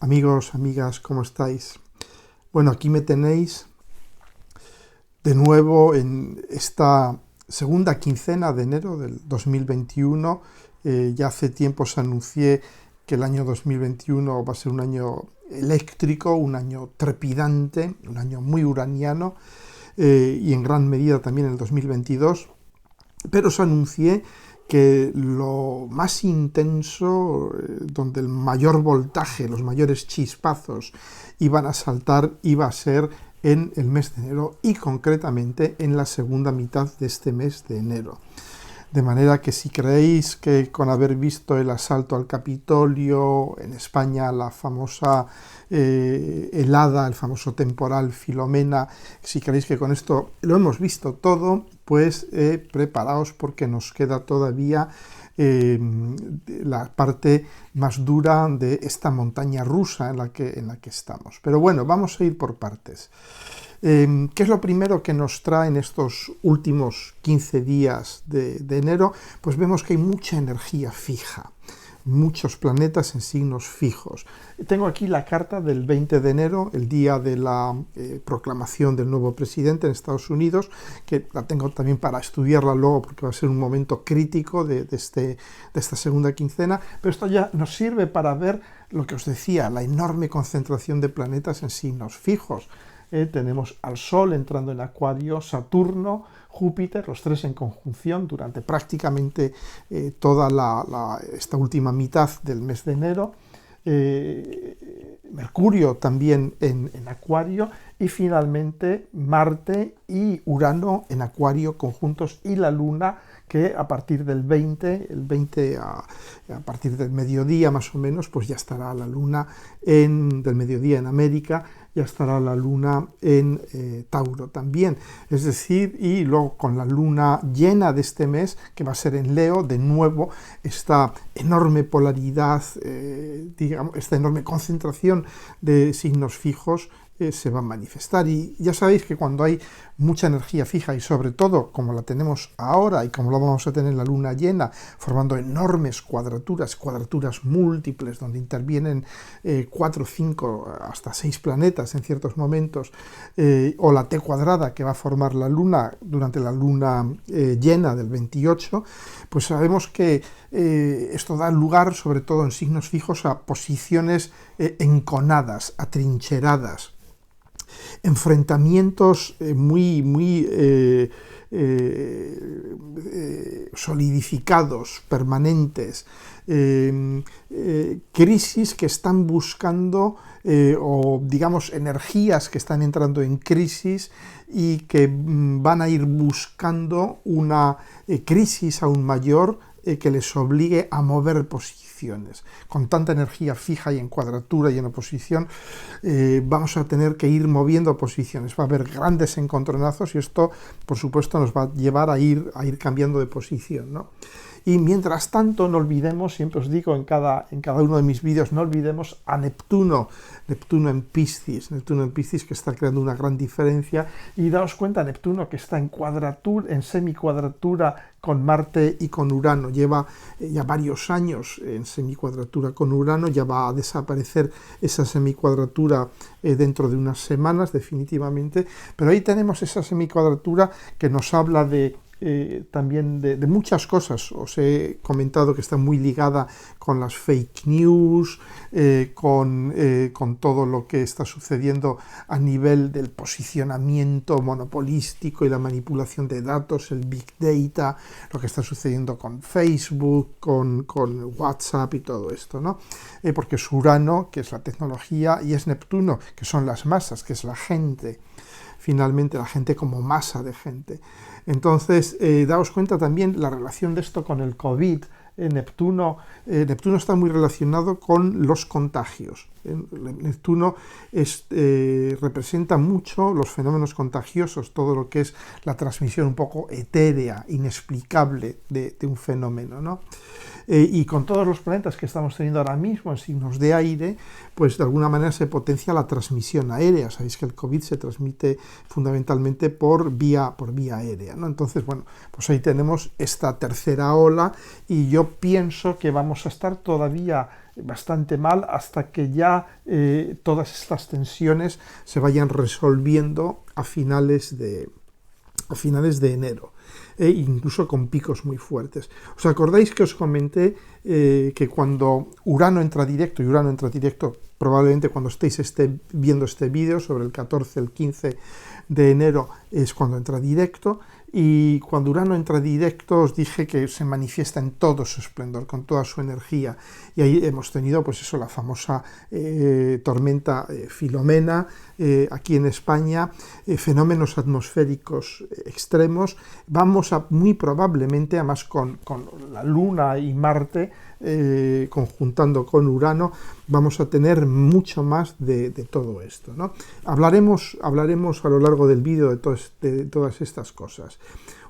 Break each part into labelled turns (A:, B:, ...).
A: Amigos, amigas, ¿cómo estáis? Bueno, aquí me tenéis de nuevo en esta segunda quincena de enero del 2021. Ya hace tiempo os anuncié que el año 2021 va a ser un año eléctrico, un año trepidante, un año muy uraniano, y en gran medida también el 2022. Pero os anuncié que lo más intenso, donde el mayor voltaje, los mayores chispazos iban a saltar, iba a ser en el mes de enero y concretamente en la segunda mitad de este mes de enero. De manera que si creéis que con haber visto el asalto al Capitolio, en España la famosa helada, el famoso temporal Filomena, si creéis que con esto lo hemos visto todo, pues preparaos porque nos queda todavía la parte más dura de esta montaña rusa en la que estamos. Pero bueno, vamos a ir por partes. ¿Qué es lo primero que nos traen estos últimos 15 días de enero? Pues vemos que hay mucha energía fija, muchos planetas en signos fijos. Tengo aquí la carta del 20 de enero, el día de la proclamación del nuevo presidente en Estados Unidos, que la tengo también para estudiarla luego porque va a ser un momento crítico de esta segunda quincena, pero esto ya nos sirve para ver lo que os decía, la enorme concentración de planetas en signos fijos. Tenemos al Sol entrando en Acuario, Saturno, Júpiter, los tres en conjunción durante prácticamente toda esta última mitad del mes de enero. Mercurio también en Acuario y finalmente Marte y Urano en Acuario conjuntos y la Luna que a partir del 20 a partir del mediodía más o menos, pues ya estará la Luna del mediodía en América, ya estará la Luna en Tauro también. Es decir, y luego con la Luna llena de este mes, que va a ser en Leo, de nuevo, esta enorme polaridad, digamos, esta enorme concentración de signos fijos se va a manifestar. Y ya sabéis que cuando hay mucha energía fija y sobre todo como la tenemos ahora y como lo vamos a tener en la luna llena, formando enormes cuadraturas múltiples donde intervienen 4, 5, hasta 6 planetas en ciertos momentos, o la T cuadrada que va a formar la luna durante la luna llena del 28, pues sabemos que esto da lugar sobre todo en signos fijos a posiciones enconadas, atrincheradas, enfrentamientos muy solidificados, permanentes, crisis que están buscando, o digamos energías que están entrando en crisis y que van a ir buscando una crisis aún mayor que les obligue a mover posiciones. Con tanta energía fija y en cuadratura y en oposición, vamos a tener que ir moviendo posiciones. Va a haber grandes encontronazos y esto, por supuesto, nos va a llevar a ir cambiando de posición, ¿no? Y mientras tanto, no olvidemos, siempre os digo en cada uno de mis vídeos, no olvidemos a Neptuno en Piscis, que está creando una gran diferencia. Y daos cuenta, Neptuno que está en cuadratura, en semicuadratura con Marte y con Urano, lleva ya varios años en semicuadratura con Urano, ya va a desaparecer esa semicuadratura dentro de unas semanas definitivamente, pero ahí tenemos esa semicuadratura que nos habla también de muchas cosas. Os he comentado que está muy ligada con las fake news, con todo lo que está sucediendo a nivel del posicionamiento monopolístico y la manipulación de datos, el Big Data, lo que está sucediendo con Facebook, con WhatsApp y todo esto, ¿no? Porque es Urano, que es la tecnología, y es Neptuno, que son las masas, que es la gente. Finalmente, la gente como masa de gente. Entonces, daos cuenta también la relación de esto con el COVID. Neptuno está muy relacionado con los contagios. Neptuno representa mucho los fenómenos contagiosos, todo lo que es la transmisión un poco etérea, inexplicable de un fenómeno, ¿no? Y con todos los planetas que estamos teniendo ahora mismo en signos de aire, pues de alguna manera se potencia la transmisión aérea. Sabéis que el COVID se transmite fundamentalmente por vía aérea, ¿no? Entonces, bueno, pues ahí tenemos esta tercera ola y yo yo pienso que vamos a estar todavía bastante mal hasta que ya todas estas tensiones se vayan resolviendo a finales de enero, incluso con picos muy fuertes. ¿Os acordáis que os comenté que cuando Urano entra directo, y Urano entra directo probablemente cuando estéis viendo este vídeo, sobre el 14, el 15 de enero es cuando entra directo, y cuando Urano entra directo os dije que se manifiesta en todo su esplendor, con toda su energía, y ahí hemos tenido pues eso, la famosa tormenta Filomena aquí en España, fenómenos atmosféricos extremos. Vamos a muy probablemente, además con la Luna y Marte conjuntando con Urano, vamos a tener mucho más de todo esto, ¿no? Hablaremos a lo largo del vídeo de todas estas cosas.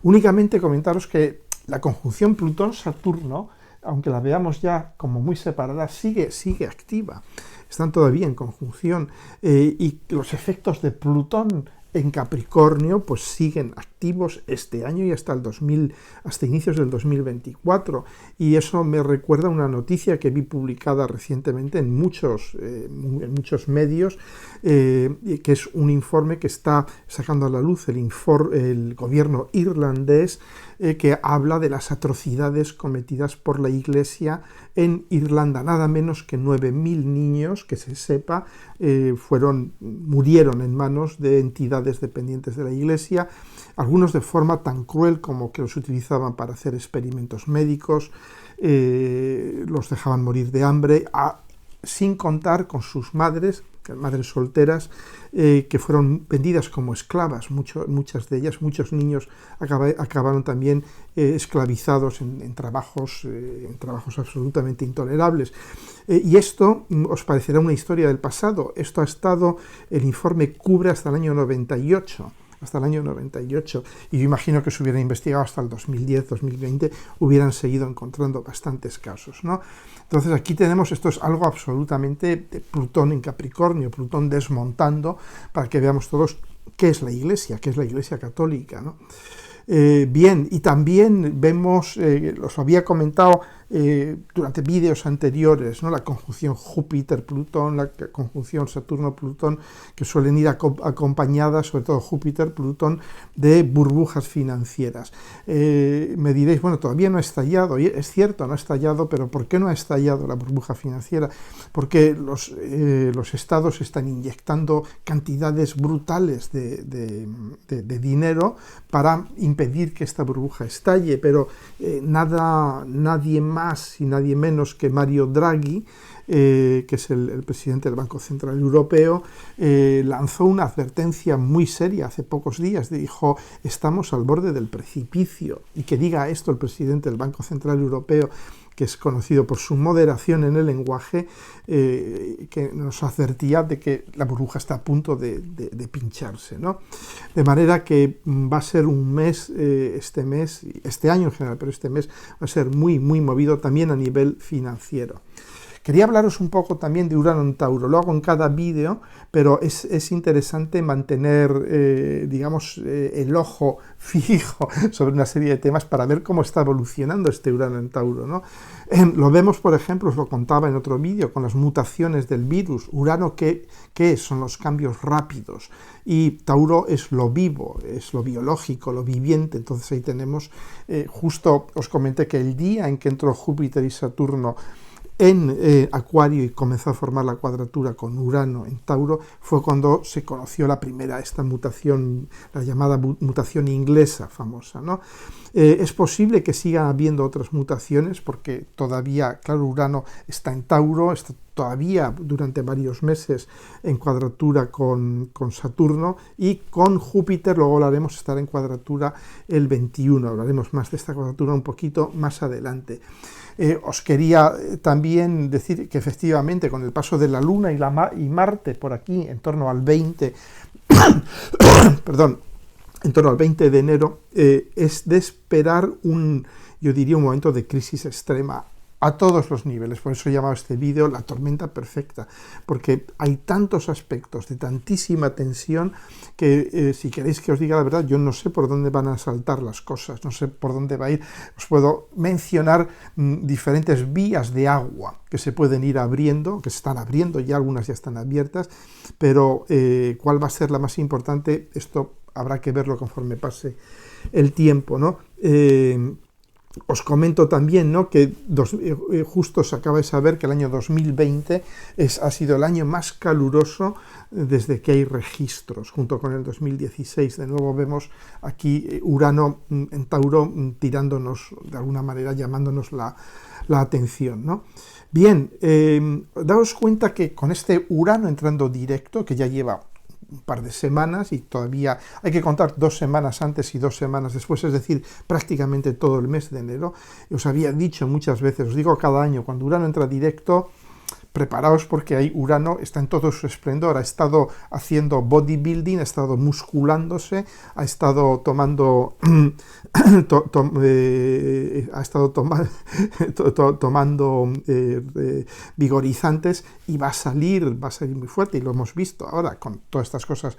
A: Únicamente comentaros que la conjunción Plutón-Saturno, aunque la veamos ya como muy separada, sigue activa. Están todavía en conjunción y los efectos de Plutón en Capricornio pues siguen activos este año y hasta inicios del 2024, y eso me recuerda a una noticia que vi publicada recientemente en muchos medios, que es un informe que está sacando a la luz el gobierno irlandés, que habla de las atrocidades cometidas por la Iglesia en Irlanda. Nada menos que 9.000 niños, que se sepa, murieron en manos de entidades dependientes de la Iglesia, algunos de forma tan cruel como que los utilizaban para hacer experimentos médicos, los dejaban morir de hambre, sin contar con sus madres solteras, que fueron vendidas como esclavas. Muchas de ellas, muchos niños acabaron también esclavizados en trabajos absolutamente intolerables. Y esto os parecerá una historia del pasado. Esto el informe cubre hasta el año 98. Y yo imagino que se hubiera investigado hasta el 2010, 2020, hubieran seguido encontrando bastantes casos, ¿no? Entonces aquí tenemos, esto es algo absolutamente de Plutón en Capricornio, Plutón desmontando, para que veamos todos qué es la Iglesia católica, ¿no? Bien, y también vemos, os había comentado durante vídeos anteriores, ¿no?, la conjunción Júpiter-Plutón, la conjunción Saturno-Plutón, que suelen ir acompañadas, sobre todo Júpiter-Plutón, de burbujas financieras. Me diréis, bueno, todavía no ha estallado, y es cierto, no ha estallado, pero ¿por qué no ha estallado la burbuja financiera? Porque los estados están inyectando cantidades brutales de dinero para impedir que esta burbuja estalle, pero nadie más y nadie menos que Mario Draghi, que es el presidente del Banco Central Europeo, lanzó una advertencia muy seria hace pocos días. Dijo, estamos al borde del precipicio. Y que diga esto el presidente del Banco Central Europeo, que es conocido por su moderación en el lenguaje, que nos advertía de que la burbuja está a punto de pincharse, ¿no? De manera que va a ser un mes, este año en general, pero este mes va a ser muy, muy movido también a nivel financiero. Quería hablaros un poco también de Urano en Tauro. Lo hago en cada vídeo, pero es interesante mantener, el ojo fijo sobre una serie de temas para ver cómo está evolucionando este Urano en Tauro, ¿no? Lo vemos, por ejemplo, os lo contaba en otro vídeo, con las mutaciones del virus. Urano, ¿qué son los cambios rápidos? Y Tauro es lo vivo, es lo biológico, lo viviente. Entonces ahí tenemos, justo os comenté que el día en que entró Júpiter y Saturno en Acuario y comenzó a formar la cuadratura con Urano en Tauro, fue cuando se conoció esta mutación, la llamada mutación inglesa famosa, ¿no? Es posible que sigan habiendo otras mutaciones, porque todavía, claro, Urano está en Tauro, está todavía durante varios meses en cuadratura con Saturno, y con Júpiter, luego hablaremos, estará en cuadratura el 21, hablaremos más de esta cuadratura un poquito más adelante. Os quería también decir que efectivamente con el paso de la Luna y Marte por aquí, en torno al 20, en torno al 20 de enero, es de esperar un momento de crisis extrema a todos los niveles. Por eso he llamado este vídeo La tormenta perfecta, porque hay tantos aspectos de tantísima tensión que si queréis que os diga la verdad, yo no sé por dónde van a saltar las cosas, no sé por dónde va a ir. Os puedo mencionar diferentes vías de agua que se pueden ir abriendo, que se están abriendo, ya algunas ya están abiertas, pero cuál va a ser la más importante, esto habrá que verlo conforme pase el tiempo, ¿no? Os comento también, ¿no?, que justo se acaba de saber que el año 2020 ha sido el año más caluroso desde que hay registros, junto con el 2016. De nuevo vemos aquí Urano en Tauro tirándonos, de alguna manera, llamándonos la atención, ¿no? Bien, daos cuenta que con este Urano entrando directo, que ya lleva un par de semanas y todavía hay que contar 2 semanas antes y 2 semanas después, es decir, prácticamente todo el mes de enero. Os había dicho muchas veces, os digo cada año, cuando Urano entra directo, preparaos porque ahí Urano está en todo su esplendor, ha estado haciendo bodybuilding, ha estado musculándose, ha estado tomando tomando vigorizantes y va a salir muy fuerte, y lo hemos visto ahora con todas estas cosas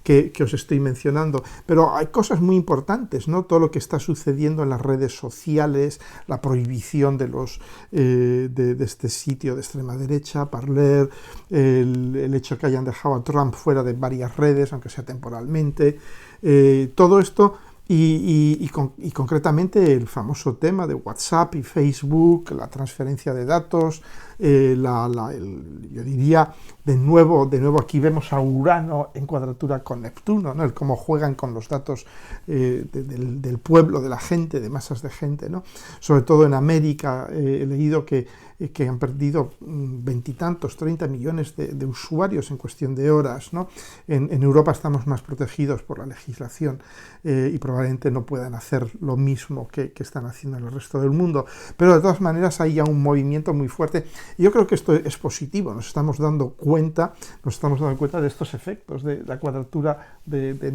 A: que os estoy mencionando. Pero hay cosas muy importantes, ¿no? Todo lo que está sucediendo en las redes sociales, la prohibición de este sitio de extrema derecha, Parler, el hecho que hayan dejado a Trump fuera de varias redes, aunque sea temporalmente, todo esto. Y concretamente el famoso tema de WhatsApp y Facebook, la transferencia de datos, yo diría, de nuevo aquí vemos a Urano en cuadratura con Neptuno, ¿no? El cómo juegan con los datos del pueblo, de la gente, de masas de gente, ¿no? Sobre todo en América he leído que han perdido 20 y tantos, 30 millones de usuarios en cuestión de horas, ¿no? En Europa estamos más protegidos por la legislación y probablemente no puedan hacer lo mismo que están haciendo en el resto del mundo, pero de todas maneras hay ya un movimiento muy fuerte. Y yo creo que esto es positivo, nos estamos dando cuenta de estos efectos de la cuadratura de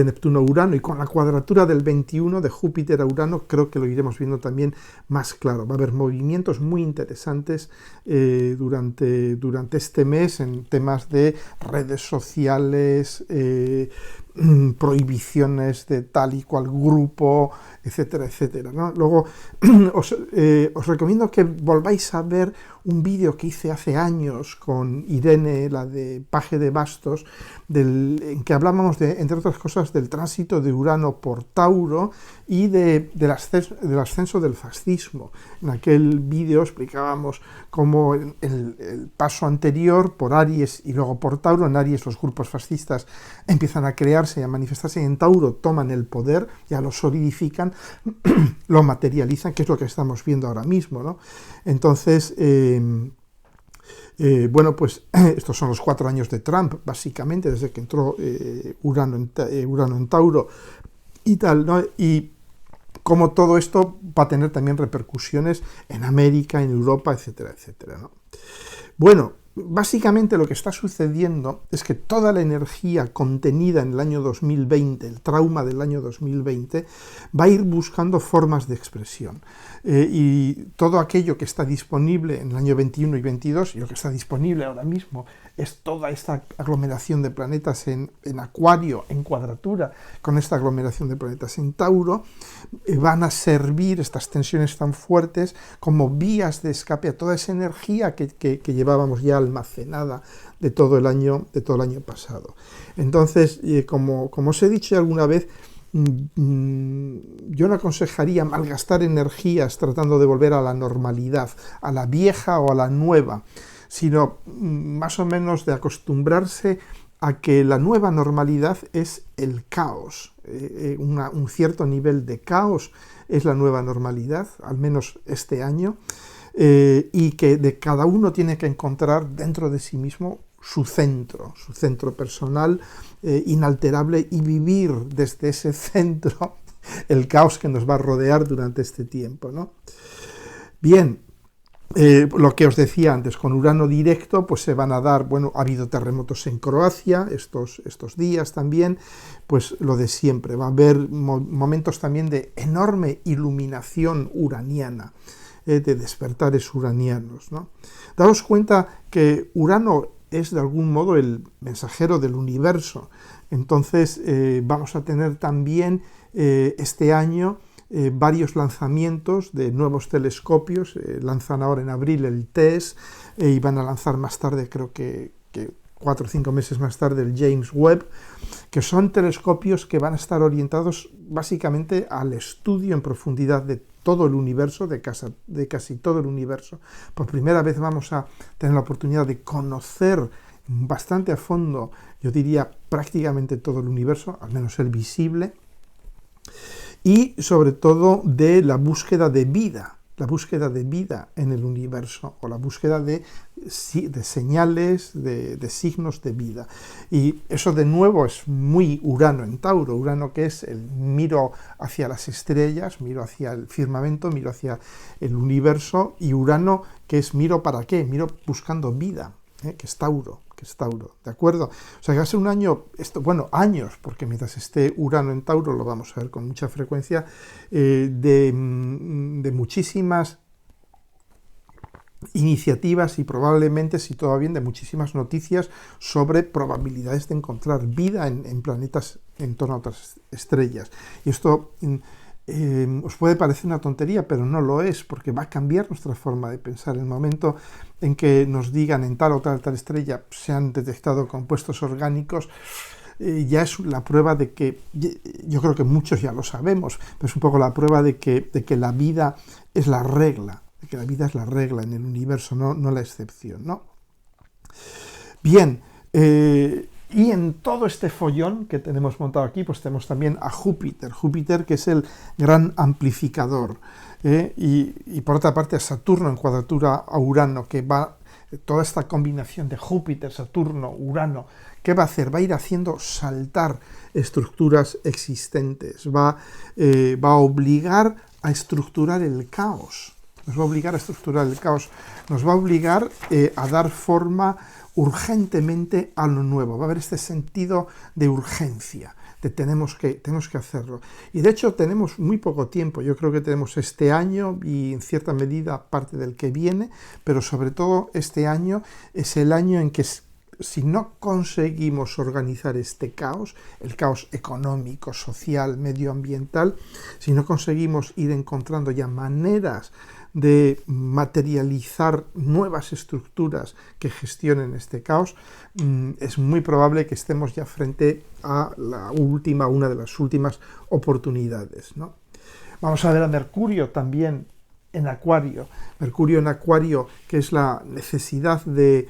A: Neptuno-Urano, y con la cuadratura del 21 de Júpiter a Urano creo que lo iremos viendo también más claro. Va a haber movimientos muy interesantes durante este mes en temas de redes sociales, prohibiciones de tal y cual grupo, etcétera, etcétera, ¿no? Luego os recomiendo que volváis a ver un vídeo que hice hace años con Irene, la de Paje de Bastos, en que hablábamos, entre otras cosas, del tránsito de Urano por Tauro y del ascenso del fascismo. En aquel vídeo explicábamos cómo el paso anterior por Aries y luego por Tauro, en Aries los grupos fascistas empiezan a crearse y a manifestarse, y en Tauro toman el poder, ya lo solidifican, lo materializan, que es lo que estamos viendo ahora mismo, ¿no? Entonces, bueno, pues estos son los 4 años de Trump, básicamente, desde que entró Urano en Tauro y tal, ¿no? Y cómo todo esto va a tener también repercusiones en América, en Europa, etcétera, etcétera, ¿no? Bueno, básicamente lo que está sucediendo es que toda la energía contenida en el año 2020, el trauma del año 2020, va a ir buscando formas de expresión. Y todo aquello que está disponible en el año 21 y 22, y lo que está disponible ahora mismo, es toda esta aglomeración de planetas en Acuario, en cuadratura, con esta aglomeración de planetas en Tauro, van a servir estas tensiones tan fuertes como vías de escape a toda esa energía que llevábamos ya almacenada de todo el año pasado. Entonces, como os he dicho alguna vez, yo no aconsejaría malgastar energías tratando de volver a la normalidad, a la vieja o a la nueva, sino más o menos de acostumbrarse a que la nueva normalidad es el caos. Un cierto nivel de caos es la nueva normalidad, al menos este año, y que cada uno tiene que encontrar dentro de sí mismo su centro personal inalterable, y vivir desde ese centro el caos que nos va a rodear durante este tiempo, ¿no? Bien, Lo que os decía antes, con Urano directo, pues se van a dar, bueno, ha habido terremotos en Croacia estos días también, pues lo de siempre, va a haber momentos también de enorme iluminación uraniana, de despertares uranianos, ¿no? Daos cuenta que Urano es de algún modo el mensajero del universo, entonces vamos a tener también este año varios lanzamientos de nuevos telescopios, lanzan ahora en abril el TESS y van a lanzar más tarde, creo que 4 o 5 meses más tarde, el James Webb, que son telescopios que van a estar orientados básicamente al estudio en profundidad de todo el universo, de casi todo el universo. Por primera vez vamos a tener la oportunidad de conocer bastante a fondo, yo diría prácticamente todo el universo, al menos el visible, y sobre todo de la búsqueda de vida en el universo, o la búsqueda de señales, de signos de vida. Y eso de nuevo es muy Urano en Tauro, Urano que es el miro hacia las estrellas, miro hacia el firmamento, miro hacia el universo, y Urano que es miro para qué, miro buscando vida, que es Tauro, ¿de acuerdo? O sea que va a ser un año, años, porque mientras esté Urano en Tauro lo vamos a ver con mucha frecuencia, de muchísimas iniciativas y probablemente, si todo va bien, de muchísimas noticias sobre probabilidades de encontrar vida en planetas en torno a otras estrellas. Y esto os puede parecer una tontería, pero no lo es, porque va a cambiar nuestra forma de pensar. El momento en que nos digan en tal o tal estrella se han detectado compuestos orgánicos, ya es la prueba de que, yo creo que muchos ya lo sabemos, pero es un poco la prueba de que la vida es la regla, en el universo, no la excepción, ¿no? Bien, y en todo este follón que tenemos montado aquí, pues tenemos también a Júpiter que es el gran amplificador, y por otra parte a Saturno en cuadratura a Urano, que va, toda esta combinación de Júpiter, Saturno, Urano, ¿qué va a hacer? Va a ir haciendo saltar estructuras existentes, va a obligar a estructurar el caos, nos va a obligar a obligar a dar forma urgentemente a lo nuevo. Va a haber este sentido de urgencia, de tenemos que hacerlo. Y de hecho tenemos muy poco tiempo, yo creo que tenemos este año y en cierta medida parte del que viene, pero sobre todo este año es el año en que, si no conseguimos organizar este caos, el caos económico, social, medioambiental, si no conseguimos ir encontrando ya maneras de materializar nuevas estructuras que gestionen este caos, es muy probable que estemos ya frente a una de las últimas oportunidades, ¿no? Vamos a ver a Mercurio también en Acuario. Mercurio en Acuario, que es la necesidad de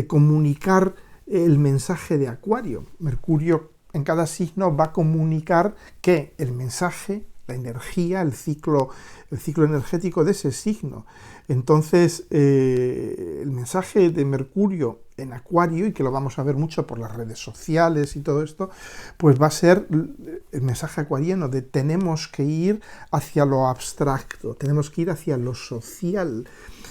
A: comunicar el mensaje de Acuario. Mercurio en cada signo va a comunicar que el mensaje, la energía, el ciclo energético de ese signo. Entonces, el mensaje de Mercurio en Acuario, y que lo vamos a ver mucho por las redes sociales y todo esto, pues va a ser el mensaje acuariano de tenemos que ir hacia lo abstracto, tenemos que ir hacia lo social,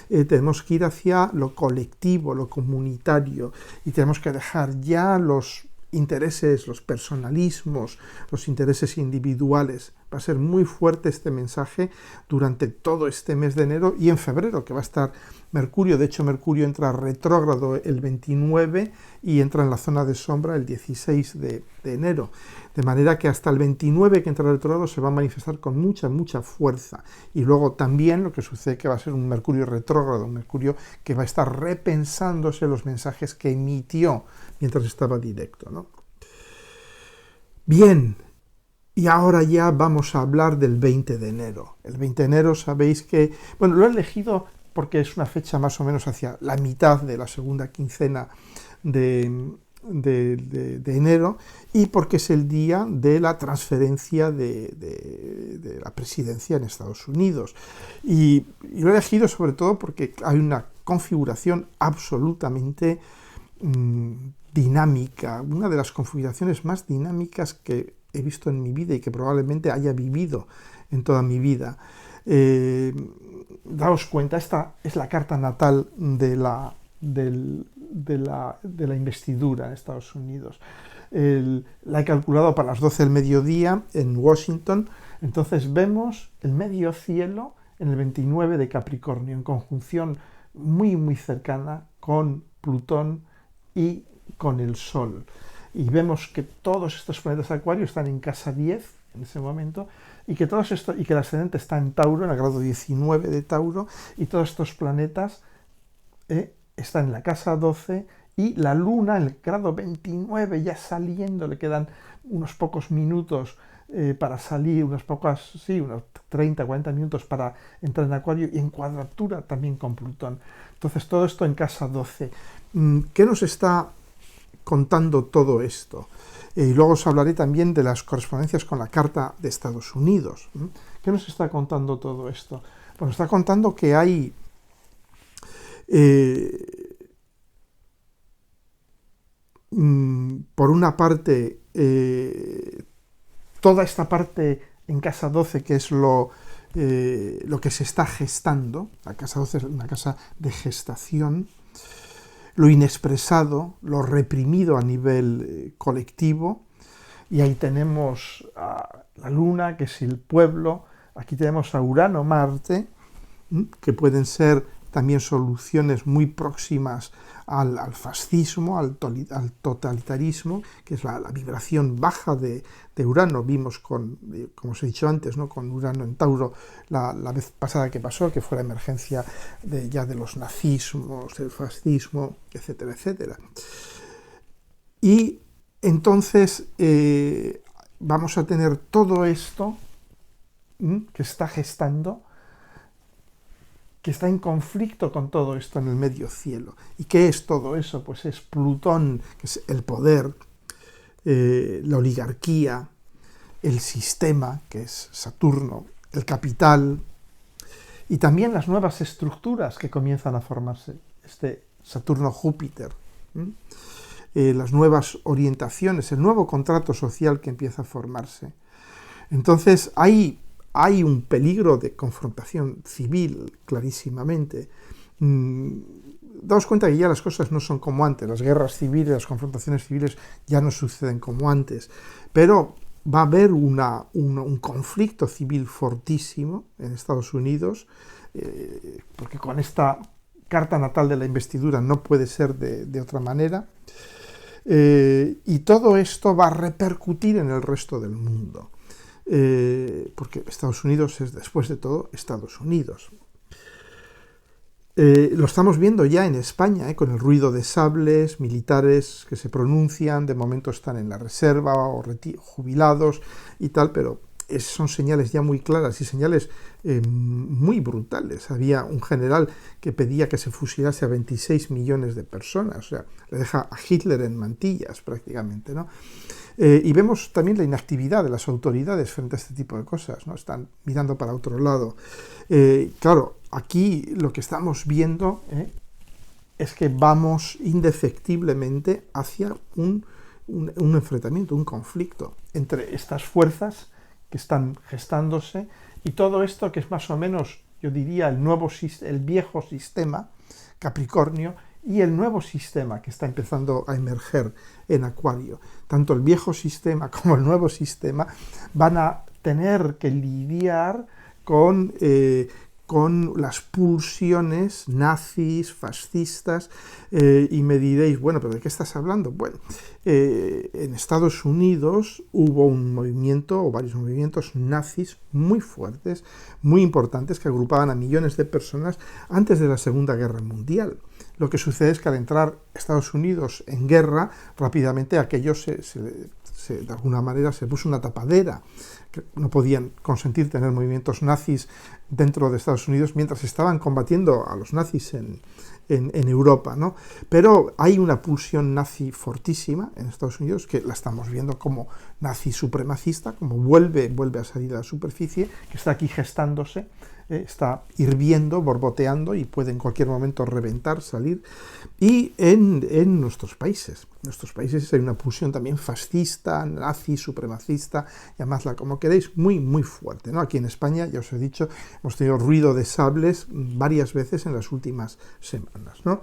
A: tenemos que ir hacia lo colectivo, lo comunitario, y tenemos que dejar ya los intereses, los personalismos, los intereses individuales. Va a ser muy fuerte este mensaje durante todo este mes de enero y en febrero, que va a estar Mercurio. De hecho, Mercurio entra retrógrado el 29 y entra en la zona de sombra el 16 de enero. De manera que hasta el 29, que entra retrógrado, se va a manifestar con mucha fuerza. Y luego también lo que sucede que va a ser un Mercurio retrógrado, un Mercurio que va a estar repensándose los mensajes que emitió mientras estaba directo, ¿no? Bien, y ahora ya vamos a hablar del 20 de enero. El 20 de enero sabéis que, bueno, lo he elegido porque es una fecha más o menos hacia la mitad de la segunda quincena de enero, y porque es el día de la transferencia de la presidencia en Estados Unidos. Y lo he elegido sobre todo porque hay una configuración absolutamente dinámica, una de las configuraciones más dinámicas que he visto en mi vida y que probablemente haya vivido en toda mi vida. Daos cuenta, esta es la carta natal de la investidura en Estados Unidos. La he calculado para las 12 del mediodía en Washington. Entonces vemos el medio cielo en el 29 de Capricornio, en conjunción muy cercana con Plutón y con el Sol. Y vemos que todos estos planetas de Acuario están en casa 10 en ese momento, y que el ascendente está en Tauro, en el grado 19 de Tauro, y todos estos planetas están en la casa 12, y la Luna, en el grado 29, ya saliendo, le quedan unos pocos minutos para salir, unos 30, 40 minutos para entrar en Acuario, y en cuadratura también con Plutón. Entonces todo esto en casa 12. ¿Qué nos está contando todo esto? Y luego os hablaré también de las correspondencias con la Carta de Estados Unidos. ¿Qué nos está contando todo esto? Pues nos está contando que hay por una parte toda esta parte en casa 12, que es lo que se está gestando. La casa 12 es una casa de gestación, lo inexpresado, lo reprimido a nivel colectivo, y ahí tenemos a la Luna, que es el pueblo, aquí tenemos a Urano, Marte, que pueden ser también soluciones muy próximas al fascismo, al totalitarismo, que es la vibración baja de Urano. Vimos, como os he dicho antes, ¿no?, con Urano en Tauro la vez pasada que pasó, que fue la emergencia ya de los nazismos, el fascismo, etcétera, etcétera. Y entonces vamos a tener todo esto que está gestando, que está en conflicto con todo esto en el medio cielo. ¿Y qué es todo eso? Pues es Plutón, que es el poder, la oligarquía, el sistema, que es Saturno, el capital, y también las nuevas estructuras que comienzan a formarse, este Saturno-Júpiter, las nuevas orientaciones, el nuevo contrato social que empieza a formarse. Entonces hay un peligro de confrontación civil, clarísimamente. Daos cuenta que ya las cosas no son como antes, las guerras civiles, las confrontaciones civiles ya no suceden como antes, pero va a haber un conflicto civil fortísimo en Estados Unidos, porque con esta carta natal de la investidura no puede ser de otra manera, y todo esto va a repercutir en el resto del mundo. Porque Estados Unidos es, después de todo, Estados Unidos. Lo estamos viendo ya en España, con el ruido de sables, militares que se pronuncian, de momento están en la reserva o jubilados y tal, pero son señales ya muy claras y señales muy brutales. Había un general que pedía que se fusilase a 26 millones de personas, o sea, le deja a Hitler en mantillas prácticamente, ¿no? Y vemos también la inactividad de las autoridades frente a este tipo de cosas, ¿no? Están mirando para otro lado. Claro, aquí lo que estamos viendo es que vamos indefectiblemente hacia un enfrentamiento, un conflicto entre estas fuerzas que están gestándose y todo esto que es más o menos, yo diría, el viejo sistema Capricornio y el nuevo sistema que está empezando a emerger en Acuario. Tanto el viejo sistema como el nuevo sistema van a tener que lidiar con las pulsiones nazis, fascistas, y me diréis, bueno, ¿pero de qué estás hablando? Bueno, en Estados Unidos hubo un movimiento, o varios movimientos nazis muy fuertes, muy importantes, que agrupaban a millones de personas antes de la Segunda Guerra Mundial. Lo que sucede es que al entrar Estados Unidos en guerra, rápidamente aquello de alguna manera se puso una tapadera, que no podían consentir tener movimientos nazis dentro de Estados Unidos mientras estaban combatiendo a los nazis en Europa, ¿no? Pero hay una pulsión nazi fortísima en Estados Unidos, que la estamos viendo como nazi supremacista, como vuelve a salir a la superficie, que está aquí gestándose está hirviendo, borboteando y puede en cualquier momento reventar, salir. Y en nuestros países hay una pulsión también fascista, nazi, supremacista, llamadla como queréis, muy, muy fuerte, ¿no? Aquí en España, ya os he dicho, hemos tenido ruido de sables varias veces en las últimas semanas, ¿no?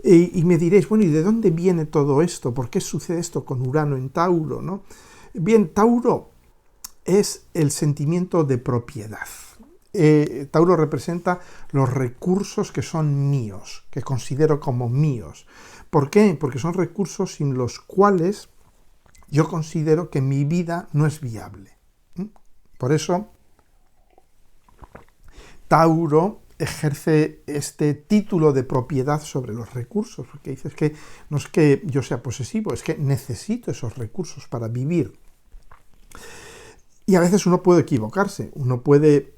A: Y me diréis, bueno, ¿y de dónde viene todo esto? ¿Por qué sucede esto con Urano en Tauro, ¿no? Bien, Tauro es el sentimiento de propiedad. Tauro representa los recursos que son míos, que considero como míos. ¿Por qué? Porque son recursos sin los cuales yo considero que mi vida no es viable. Por eso, Tauro ejerce este título de propiedad sobre los recursos, porque dices que no es que yo sea posesivo, es que necesito esos recursos para vivir. Y a veces uno puede equivocarse, uno puede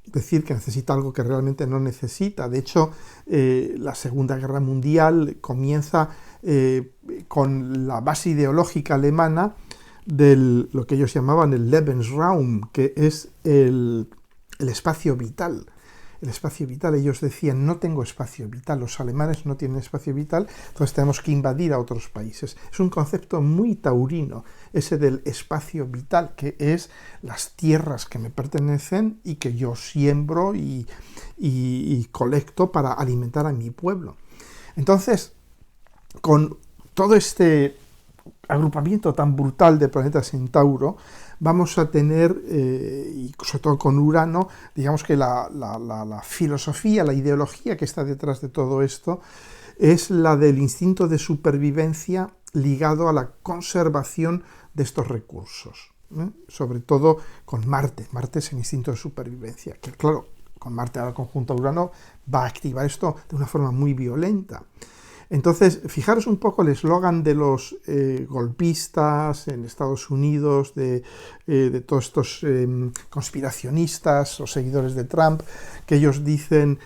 A: decir que necesita algo que realmente no necesita. De hecho, la Segunda Guerra Mundial comienza con la base ideológica alemana de lo que ellos llamaban el Lebensraum, que es el espacio vital. El espacio vital, ellos decían, no tengo espacio vital, los alemanes no tienen espacio vital, entonces tenemos que invadir a otros países. Es un concepto muy taurino, ese del espacio vital, que es las tierras que me pertenecen y que yo siembro y colecto para alimentar a mi pueblo. Entonces, con todo este agrupamiento tan brutal de planetas en Tauro, vamos a tener, y sobre todo con Urano, digamos que la filosofía, la ideología que está detrás de todo esto es la del instinto de supervivencia ligado a la conservación de estos recursos, sobre todo con Marte. Marte es el instinto de supervivencia, que claro, con Marte ahora conjunto a Urano va a activar esto de una forma muy violenta. Entonces, fijaros un poco el eslogan de los golpistas en Estados Unidos, de todos estos conspiracionistas o seguidores de Trump, que ellos dicen,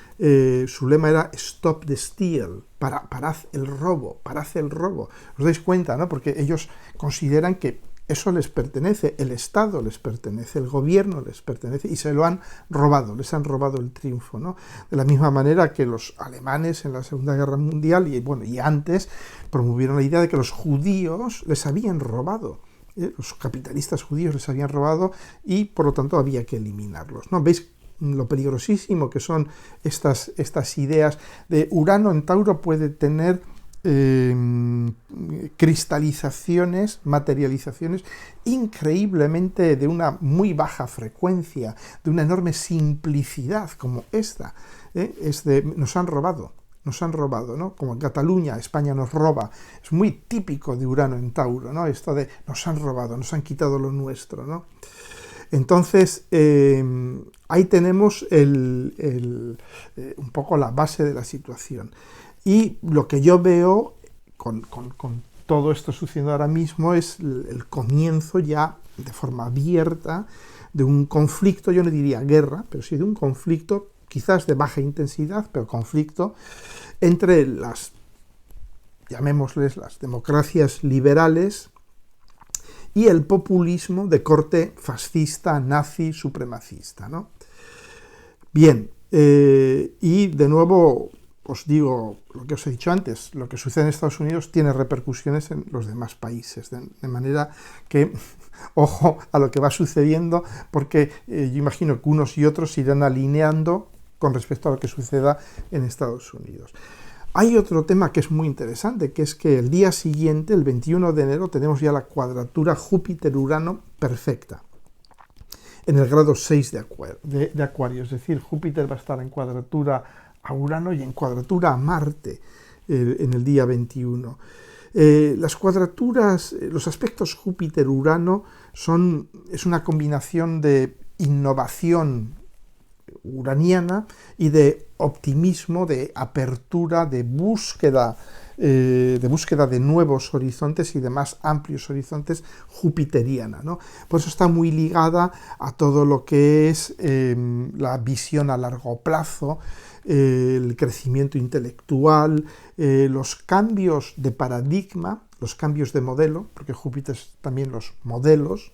A: su lema era Stop the Steal, parad el robo, parad el robo. ¿Os dais cuenta, no? Porque ellos consideran que eso les pertenece, el Estado les pertenece, el gobierno les pertenece y se lo han robado, les han robado el triunfo, ¿no? De la misma manera que los alemanes en la Segunda Guerra Mundial y antes promovieron la idea de que los judíos les habían robado, los capitalistas judíos les habían robado y por lo tanto había que eliminarlos, ¿no? ¿Veis lo peligrosísimo que son estas ideas de Urano en Tauro? Puede tener cristalizaciones, materializaciones increíblemente de una muy baja frecuencia, de una enorme simplicidad como esta. Nos han robado, ¿no? Como en Cataluña, España nos roba. Es muy típico de Urano en Tauro, ¿no? Esto de nos han robado, nos han quitado lo nuestro, ¿no? Entonces, ahí tenemos un poco la base de la situación. Y lo que yo veo con todo esto sucediendo ahora mismo es el comienzo ya de forma abierta de un conflicto, yo no diría guerra, pero sí de un conflicto quizás de baja intensidad, pero conflicto entre llamémosles las democracias liberales y el populismo de corte fascista, nazi, supremacista, ¿no? Bien, y de nuevo os digo lo que os he dicho antes, lo que sucede en Estados Unidos tiene repercusiones en los demás países, de manera que, ojo a lo que va sucediendo, porque yo imagino que unos y otros se irán alineando con respecto a lo que suceda en Estados Unidos. Hay otro tema que es muy interesante, que es que el día siguiente, el 21 de enero, tenemos ya la cuadratura Júpiter-Urano perfecta, en el grado 6 de Acuario, es decir, Júpiter va a estar en cuadratura a Urano y en cuadratura a Marte en el día 21. Las cuadraturas, los aspectos Júpiter-Urano es una combinación de innovación uraniana y de optimismo, de apertura, de búsqueda de nuevos horizontes y de más amplios horizontes jupiteriana, ¿no? Por eso está muy ligada a todo lo que es la visión a largo plazo, el crecimiento intelectual, los cambios de paradigma, los cambios de modelo, porque Júpiter es también los modelos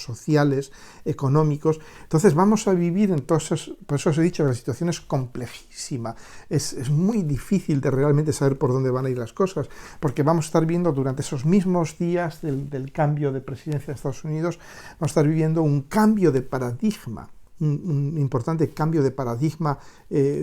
A: sociales, económicos. Entonces vamos a vivir en todos esos, por eso os he dicho que la situación es complejísima, es muy difícil de realmente saber por dónde van a ir las cosas, porque vamos a estar viendo durante esos mismos días del cambio de presidencia de Estados Unidos, vamos a estar viviendo un cambio de paradigma, un importante cambio de paradigma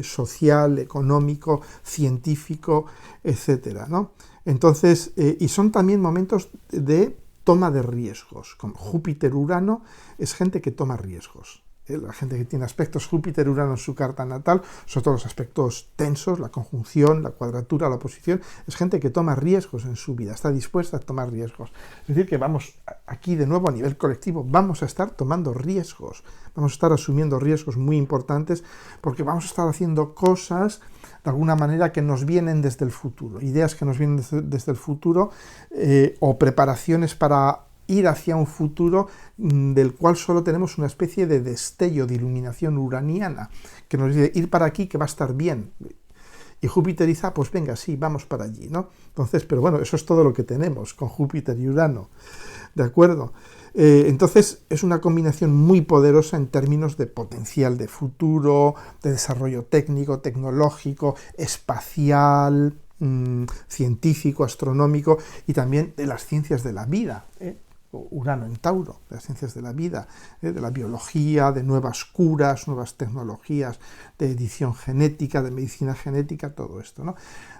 A: social, económico, científico, etcétera, ¿no? Entonces, y son también momentos de toma de riesgos. Con Júpiter-Urano es gente que toma riesgos. La gente que tiene aspectos Júpiter-Urano en su carta natal, sobre todo los aspectos tensos, la conjunción, la cuadratura, la oposición, es gente que toma riesgos en su vida, está dispuesta a tomar riesgos. Es decir, que vamos, aquí de nuevo a nivel colectivo, vamos a estar tomando riesgos, vamos a estar asumiendo riesgos muy importantes, porque vamos a estar haciendo cosas de alguna manera que nos vienen desde el futuro, ideas que nos vienen desde el futuro, o preparaciones para ir hacia un futuro del cual solo tenemos una especie de destello de iluminación uraniana, que nos dice ir para aquí que va a estar bien. Y Júpiter dice, pues venga, sí, vamos para allí, ¿no? Entonces, pero bueno, eso es todo lo que tenemos con Júpiter y Urano, ¿de acuerdo? Entonces es una combinación muy poderosa en términos de potencial de futuro, de desarrollo técnico, tecnológico, espacial, científico, astronómico, y también de las ciencias de la vida, Urano en Tauro, de las ciencias de la vida, de la biología, de nuevas curas, nuevas tecnologías, de edición genética, de medicina genética, todo esto, ¿no?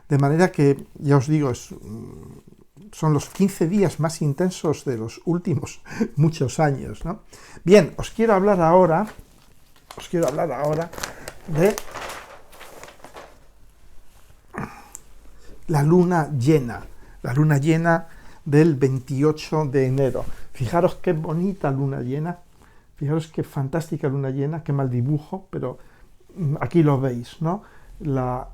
A: De manera que, ya os digo, son los 15 días más intensos de los últimos muchos años, ¿no? Bien, os quiero hablar ahora de la luna llena del 28 de enero. Fijaros qué bonita luna llena, fijaros qué fantástica luna llena, qué mal dibujo, pero aquí lo veis, ¿no? La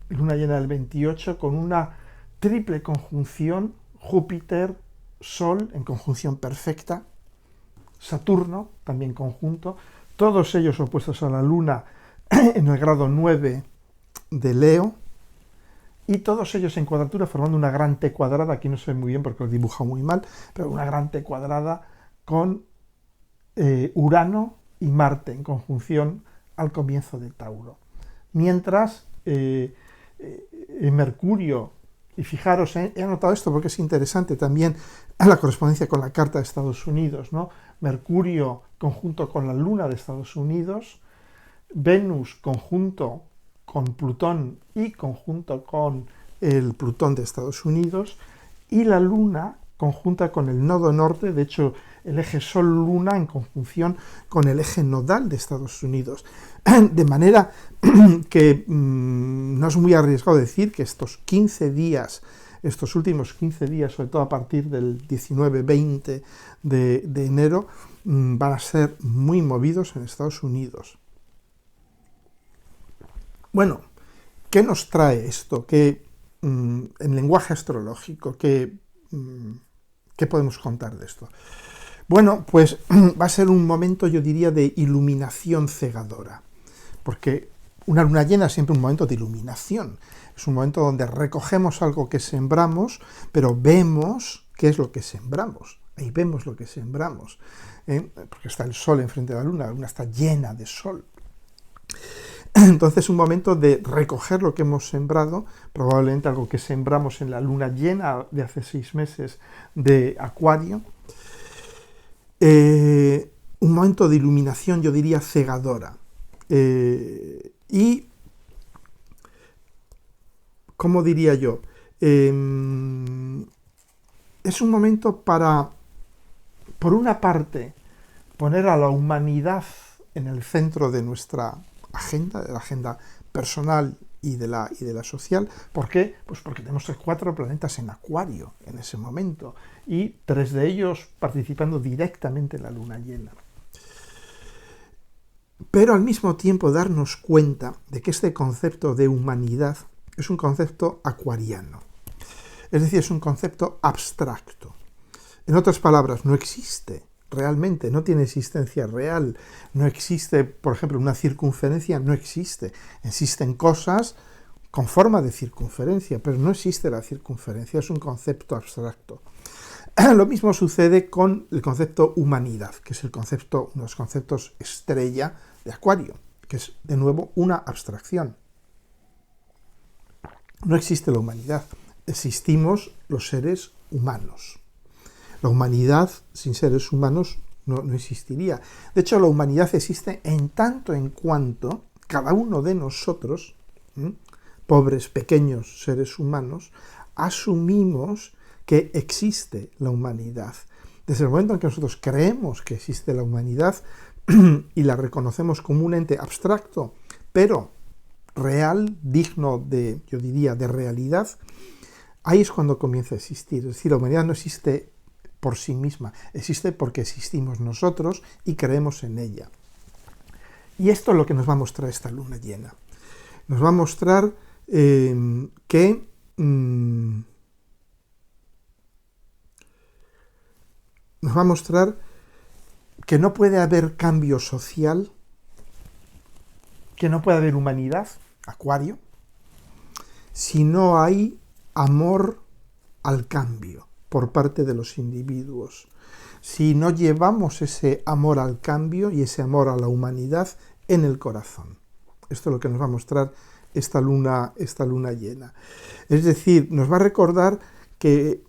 A: luna llena del 28 con una triple conjunción, Júpiter, Sol en conjunción perfecta, Saturno también conjunto, todos ellos opuestos a la luna en el grado 9 de Leo, y todos ellos en cuadratura formando una gran T cuadrada, aquí no se ve muy bien porque lo he dibujado muy mal, pero una gran T cuadrada con Urano y Marte en conjunción al comienzo de Tauro. Mientras Mercurio, y fijaros, he anotado esto porque es interesante también la correspondencia con la carta de Estados Unidos, ¿no? Mercurio conjunto con la Luna de Estados Unidos, Venus conjunto con Plutón y conjunto con el Plutón de Estados Unidos, y la Luna conjunta con el nodo norte, de hecho el eje Sol-Luna en conjunción con el eje nodal de Estados Unidos. De manera que no es muy arriesgado decir que estos últimos 15 días, sobre todo a partir del 19-20 de enero, van a ser muy movidos en Estados Unidos. Bueno, ¿qué nos trae esto? En lenguaje astrológico, ¿qué podemos contar de esto? Bueno, pues va a ser un momento, yo diría, de iluminación cegadora, porque una luna llena es siempre un momento de iluminación, es un momento donde recogemos algo que sembramos, pero vemos qué es lo que sembramos, ahí vemos lo que sembramos, porque está el sol enfrente de la luna está llena de sol. Entonces, un momento de recoger lo que hemos sembrado, probablemente algo que sembramos en la luna llena de hace 6 meses de Acuario. Un momento de iluminación, yo diría, cegadora. Y, ¿cómo diría yo? Es un momento para, por una parte, poner a la humanidad en el centro de nuestra agenda, de la agenda personal y de la social. ¿Por qué? Pues porque tenemos 4 planetas en Acuario en ese momento y 3 de ellos participando directamente en la luna llena. Pero al mismo tiempo darnos cuenta de que este concepto de humanidad es un concepto acuariano, es decir, es un concepto abstracto. En otras palabras, no existe realmente, no tiene existencia real. No existe, por ejemplo, una circunferencia, no existe. Existen cosas con forma de circunferencia, pero no existe la circunferencia, es un concepto abstracto. Lo mismo sucede con el concepto humanidad, que es uno de los conceptos estrella de Acuario, que es, de nuevo, una abstracción. No existe la humanidad, existimos los seres humanos. La humanidad sin seres humanos no existiría. De hecho, la humanidad existe en tanto en cuanto cada uno de nosotros, pobres, pequeños seres humanos, asumimos que existe la humanidad. Desde el momento en que nosotros creemos que existe la humanidad y la reconocemos como un ente abstracto, pero real, digno de, yo diría, de realidad, ahí es cuando comienza a existir. Es decir, la humanidad no existe por sí misma, existe porque existimos nosotros y creemos en ella. Y esto es lo que nos va a mostrar esta luna llena. Nos va a mostrar que no puede haber cambio social, que no puede haber humanidad, Acuario, si no hay amor al cambio por parte de los individuos. Si no llevamos ese amor al cambio y ese amor a la humanidad en el corazón. Esto es lo que nos va a mostrar esta luna llena. Es decir, nos va a recordar que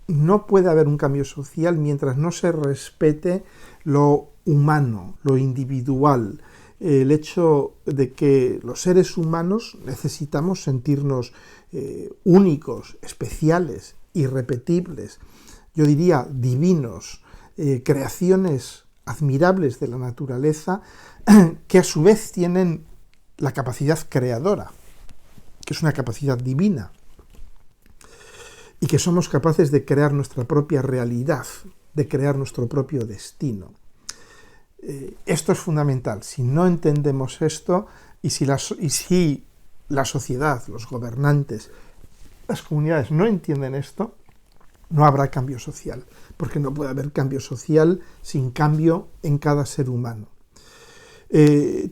A: no puede haber un cambio social mientras no se respete lo humano, lo individual, el hecho de que los seres humanos necesitamos sentirnos únicos, especiales, irrepetibles, yo diría divinos, creaciones admirables de la naturaleza, que a su vez tienen la capacidad creadora, que es una capacidad divina, y que somos capaces de crear nuestra propia realidad, de crear nuestro propio destino. Esto es fundamental. Si no entendemos esto, y si la sociedad, los gobernantes, las comunidades no entienden esto, no habrá cambio social, porque no puede haber cambio social sin cambio en cada ser humano.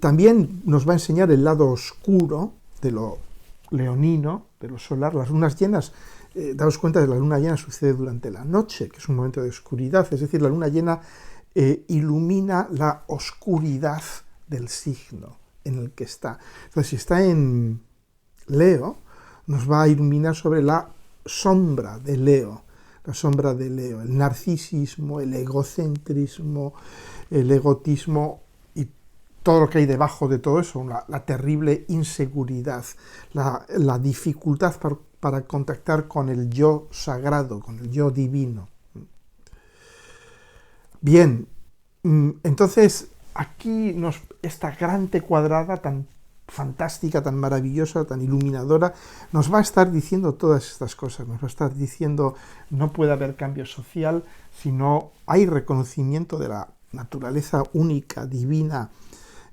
A: También nos va a enseñar el lado oscuro de lo leonino, de lo solar. Las lunas llenas, daos cuenta de que la luna llena sucede durante la noche, que es un momento de oscuridad, es decir, la luna llena ilumina la oscuridad del signo en el que está. Entonces, si está en Leo, nos va a iluminar sobre la sombra de Leo, el narcisismo, el egocentrismo, el egotismo y todo lo que hay debajo de todo eso, la terrible inseguridad, la dificultad para contactar con el yo sagrado, con el yo divino. Bien, entonces aquí esta gran T cuadrada tan fantástica, tan maravillosa, tan iluminadora, nos va a estar diciendo todas estas cosas, nos va a estar diciendo no puede haber cambio social si no hay reconocimiento de la naturaleza única, divina,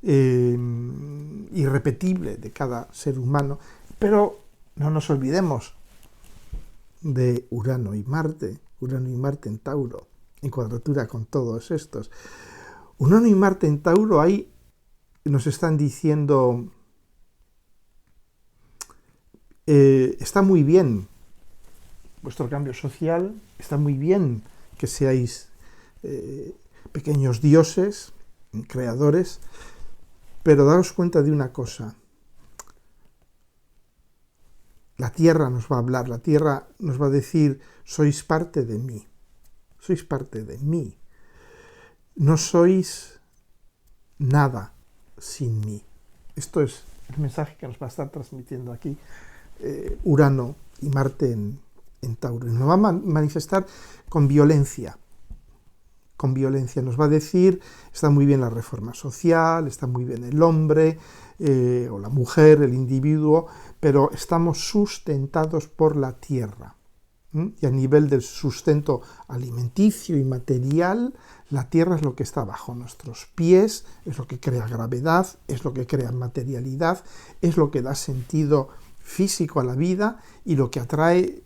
A: irrepetible de cada ser humano, pero no nos olvidemos de Urano y Marte en Tauro, en cuadratura con todos estos. Urano y Marte en Tauro ahí nos están diciendo está muy bien vuestro cambio social, está muy bien que seáis pequeños dioses, creadores, pero daos cuenta de una cosa. La Tierra nos va a hablar, la Tierra nos va a decir, sois parte de mí, no sois nada sin mí. Esto es el mensaje que nos va a estar transmitiendo aquí Urano y Marte en Tauro. Nos va a manifestar con violencia, nos va a decir, está muy bien la reforma social, está muy bien el hombre o la mujer, el individuo, pero estamos sustentados por la tierra. Y a nivel del sustento alimenticio y material, la tierra es lo que está bajo nuestros pies, es lo que crea gravedad, es lo que crea materialidad, es lo que da sentido físico a la vida y lo que atrae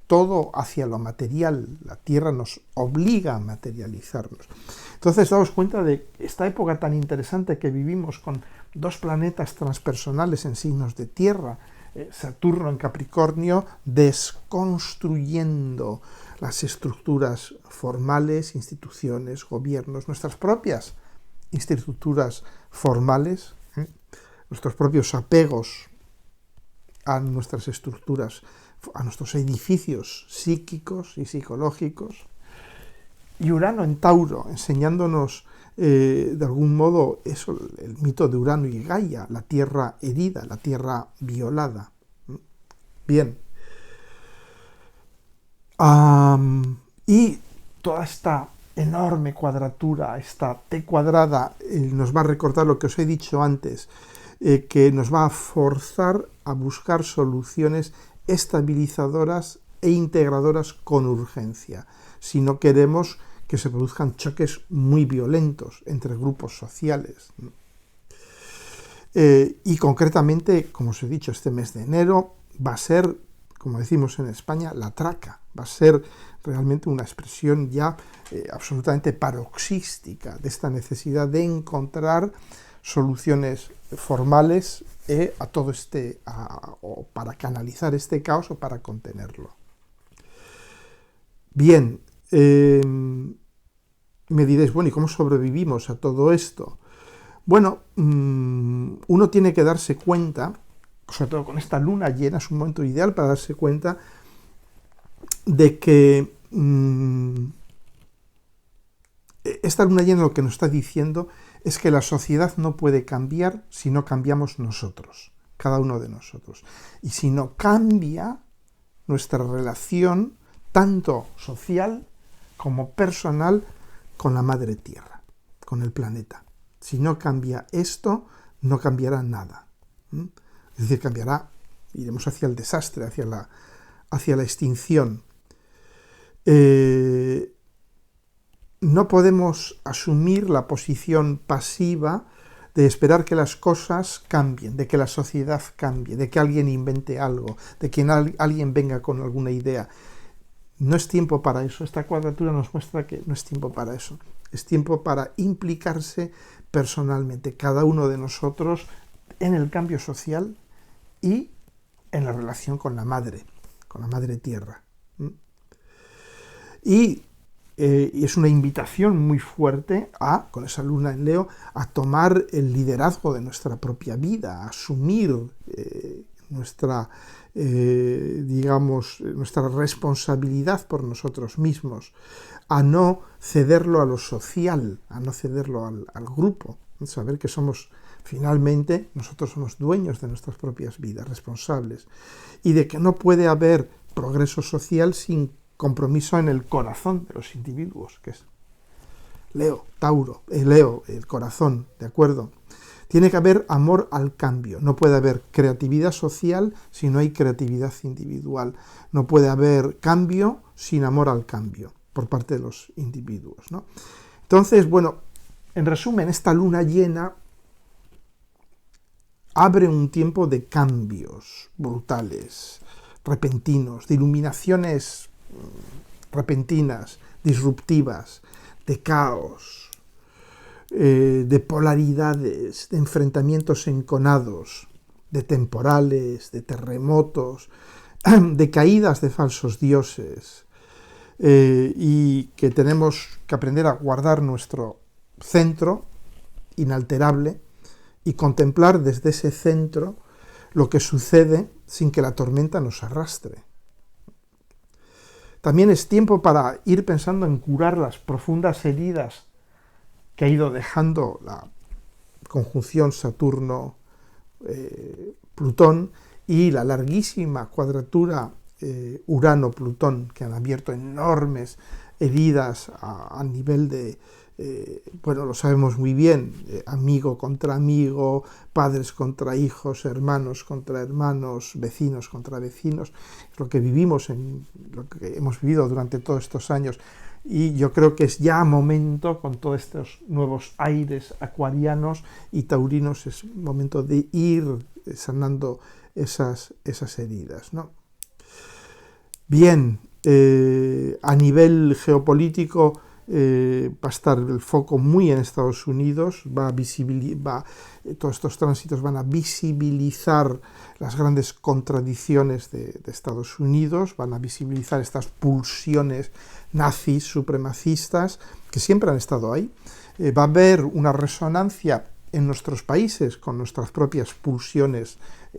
A: todo hacia lo material. La Tierra nos obliga a materializarnos. Entonces, damos cuenta de esta época tan interesante que vivimos con dos planetas transpersonales en signos de Tierra, Saturno en Capricornio, desconstruyendo las estructuras formales, instituciones, gobiernos, nuestras propias estructuras formales, nuestros propios apegos a nuestras estructuras, a nuestros edificios psíquicos y psicológicos, y Urano en Tauro, enseñándonos de algún modo eso, el mito de Urano y Gaia, la tierra herida, la tierra violada. Bien. Y toda esta enorme cuadratura, esta T cuadrada, nos va a recordar lo que os he dicho antes, que nos va a forzar a buscar soluciones estabilizadoras e integradoras con urgencia, si no queremos que se produzcan choques muy violentos entre grupos sociales. Y concretamente, como os he dicho, este mes de enero va a ser, como decimos en España, la traca, va a ser realmente una expresión ya absolutamente paroxística de esta necesidad de encontrar soluciones formales a todo o para canalizar este caos o para contenerlo. Bien, me diréis, bueno, ¿y cómo sobrevivimos a todo esto? Bueno, uno tiene que darse cuenta, sobre todo con esta luna llena, es un momento ideal para darse cuenta de que esta luna llena lo que nos está diciendo es que la sociedad no puede cambiar si no cambiamos nosotros, cada uno de nosotros. Y si no cambia nuestra relación, tanto social como personal, con la Madre Tierra, con el planeta. Si no cambia esto, no cambiará nada. Es decir, cambiará, iremos hacia el desastre, hacia la extinción. No podemos asumir la posición pasiva de esperar que las cosas cambien, de que la sociedad cambie, de que alguien invente algo, de que alguien venga con alguna idea. No es tiempo para eso. Esta cuadratura nos muestra que no es tiempo para eso. Es tiempo para implicarse personalmente, cada uno de nosotros, en el cambio social y en la relación con la Madre Tierra. Y es una invitación muy fuerte con esa luna en Leo, a tomar el liderazgo de nuestra propia vida, a asumir nuestra responsabilidad por nosotros mismos, a no cederlo a lo social, a no cederlo al grupo, saber que finalmente nosotros somos dueños de nuestras propias vidas, responsables, y de que no puede haber progreso social sin compromiso en el corazón de los individuos, que es Leo, el corazón, ¿de acuerdo? Tiene que haber amor al cambio. No puede haber creatividad social si no hay creatividad individual. No puede haber cambio sin amor al cambio por parte de los individuos, ¿no? Entonces, bueno, en resumen, esta luna llena abre un tiempo de cambios brutales, repentinos, de iluminaciones repentinas, disruptivas, de caos, de polaridades, de enfrentamientos enconados, de temporales, de terremotos, de caídas de falsos dioses, y que tenemos que aprender a guardar nuestro centro inalterable y contemplar desde ese centro lo que sucede sin que la tormenta nos arrastre. También es tiempo para ir pensando en curar las profundas heridas que ha ido dejando la conjunción Saturno-Plutón y la larguísima cuadratura Urano-Plutón, que han abierto enormes heridas a nivel de, lo sabemos muy bien, amigo contra amigo, padres contra hijos, hermanos contra hermanos, vecinos contra vecinos, lo que vivimos, lo que hemos vivido durante todos estos años. Y yo creo que es ya momento, con todos estos nuevos aires acuarianos y taurinos, es momento de ir sanando esas heridas, ¿no? Bien, a nivel geopolítico va a estar el foco muy en Estados Unidos, todos estos tránsitos van a visibilizar las grandes contradicciones de Estados Unidos, van a visibilizar estas pulsiones nazis, supremacistas, que siempre han estado ahí. Va a haber una resonancia en nuestros países con nuestras propias pulsiones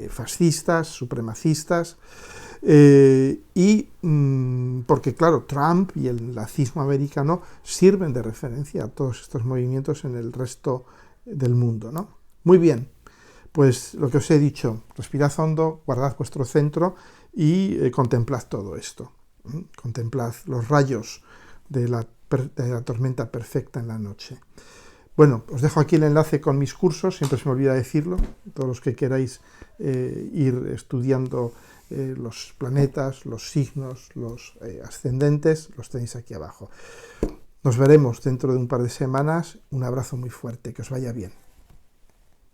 A: fascistas, supremacistas, porque claro, Trump y el nazismo americano sirven de referencia a todos estos movimientos en el resto del mundo, ¿no? Muy bien, pues lo que os he dicho, respirad hondo, guardad vuestro centro y contemplad todo esto. Contemplad los rayos de la tormenta perfecta en la noche. Bueno, os dejo aquí el enlace con mis cursos, siempre se me olvida decirlo, todos los que queráis ir estudiando los planetas, los signos, los ascendentes, los tenéis aquí abajo. Nos veremos dentro de un par de semanas. Un abrazo muy fuerte, que os vaya bien.